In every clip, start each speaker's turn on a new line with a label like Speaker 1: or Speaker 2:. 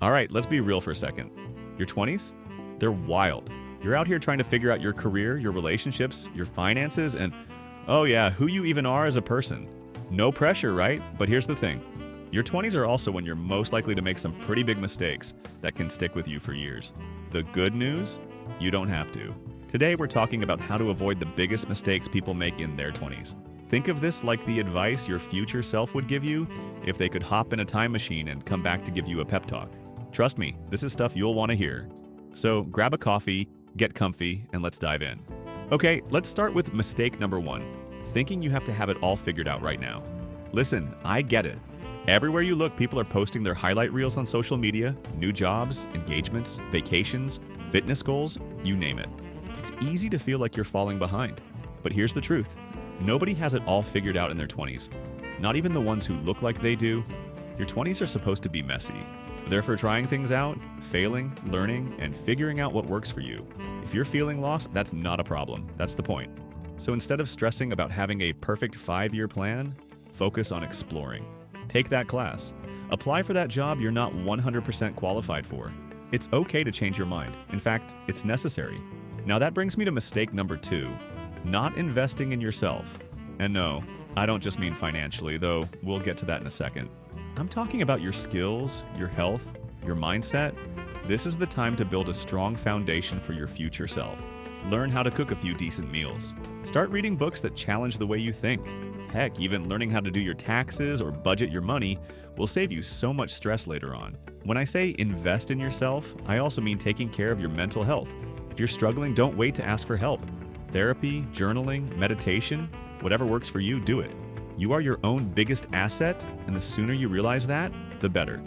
Speaker 1: All right, let's be real for a second. Your 20s? They're wild. You're out here trying to figure out your career, your relationships, your finances, and oh yeah, who you even are as a person. No pressure, right? But here's the thing. Your 20s are also when you're most likely to make some pretty big mistakes that can stick with you for years. The good news? You don't have to. Today we're talking about how to avoid the biggest mistakes people make in their 20s. Think of this like the advice your future self would give you if they could hop in a time machine and come back to give you a pep talk. Trust me, this is stuff you'll want to hear. So grab a coffee, get comfy, and let's dive in. Okay, let's start with mistake number 1, thinking you have to have it all figured out right now. Listen, I get it. Everywhere you look, people are posting their highlight reels on social media, new jobs, engagements, vacations, fitness goals, you name it. It's easy to feel like you're falling behind. But here's the truth. Nobody has it all figured out in their 20s. Not even the ones who look like they do. Your 20s are supposed to be messy. They're for trying things out, failing, learning, and figuring out what works for you. If you're feeling lost, that's not a problem. That's the point. So instead of stressing about having a perfect 5-year plan, focus on exploring. Take that class. Apply for that job you're not 100% qualified for. It's okay to change your mind. In fact, it's necessary. Now that brings me to mistake number 2, not investing in yourself. And no, I don't just mean financially, though we'll get to that in a second. I'm talking about your skills, your health, your mindset. This is the time to build a strong foundation for your future self. Learn how to cook a few decent meals. Start reading books that challenge the way you think. Heck, even learning how to do your taxes or budget your money will save you so much stress later on. When I say invest in yourself, I also mean taking care of your mental health. If you're struggling, don't wait to ask for help. Therapy, journaling, meditation, whatever works for you, do it. You are your own biggest asset, and the sooner you realize that, the better.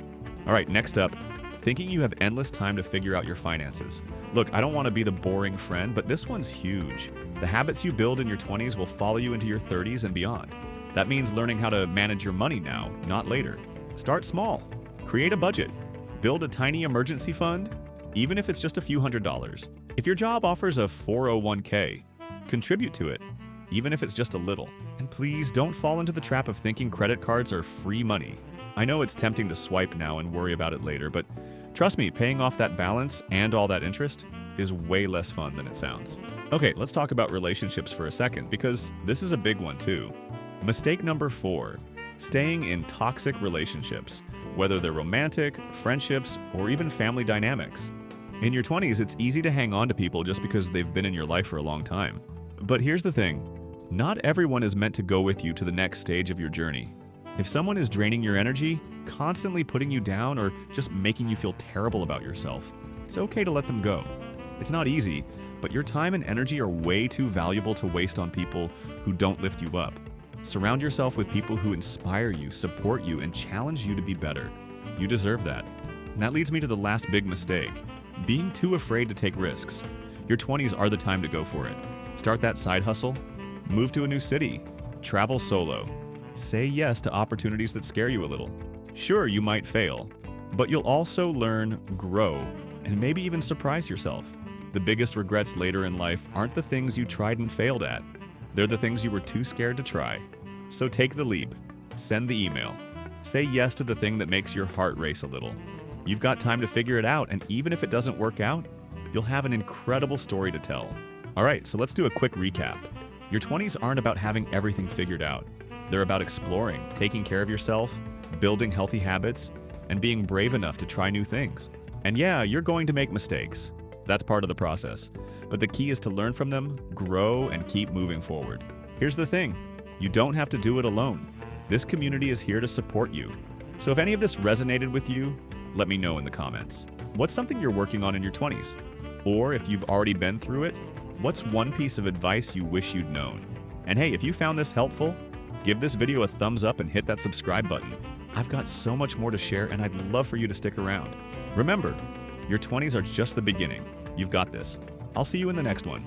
Speaker 1: All right, next up, thinking you have endless time to figure out your finances. Look, I don't want to be the boring friend, but this one's huge. The habits you build in your 20s will follow you into your 30s and beyond. That means learning how to manage your money now, not later. Start small. Create a budget. Build a tiny emergency fund, even if it's just a few $100s. If your job offers a 401k, contribute to it, even if it's just a little. And please don't fall into the trap of thinking credit cards are free money. I know it's tempting to swipe now and worry about it later, but trust me, paying off that balance and all that interest is way less fun than it sounds. Okay, let's talk about relationships for a second, because this is a big one too. Mistake number 4, staying in toxic relationships, whether they're romantic, friendships, or even family dynamics. In your 20s, it's easy to hang on to people just because they've been in your life for a long time. But here's the thing. Not everyone is meant to go with you to the next stage of your journey. If someone is draining your energy, constantly putting you down, or just making you feel terrible about yourself, it's okay to let them go. It's not easy, but your time and energy are way too valuable to waste on people who don't lift you up. Surround yourself with people who inspire you, support you, and challenge you to be better. You deserve that. And that leads me to the last big mistake, being too afraid to take risks. Your 20s are the time to go for it. Start that side hustle, move to a new city, travel solo. Say yes to opportunities that scare you a little. Sure, you might fail, but you'll also learn, grow, and maybe even surprise yourself. The biggest regrets later in life aren't the things you tried and failed at. They're the things you were too scared to try. So take the leap. Send the email. Say yes to the thing that makes your heart race a little. You've got time to figure it out, and even if it doesn't work out, you'll have an incredible story to tell. All right, so let's do a quick recap. Your 20s aren't about having everything figured out. They're about exploring, taking care of yourself, building healthy habits, and being brave enough to try new things. And yeah, you're going to make mistakes. That's part of the process. But the key is to learn from them, grow, and keep moving forward. Here's the thing. You don't have to do it alone. This community is here to support you. So if any of this resonated with you, let me know in the comments. What's something you're working on in your 20s? Or if you've already been through it, what's one piece of advice you wish you'd known? And hey, if you found this helpful, give this video a thumbs up and hit that subscribe button. I've got so much more to share, and I'd love for you to stick around. Remember, your 20s are just the beginning. You've got this. I'll see you in the next one.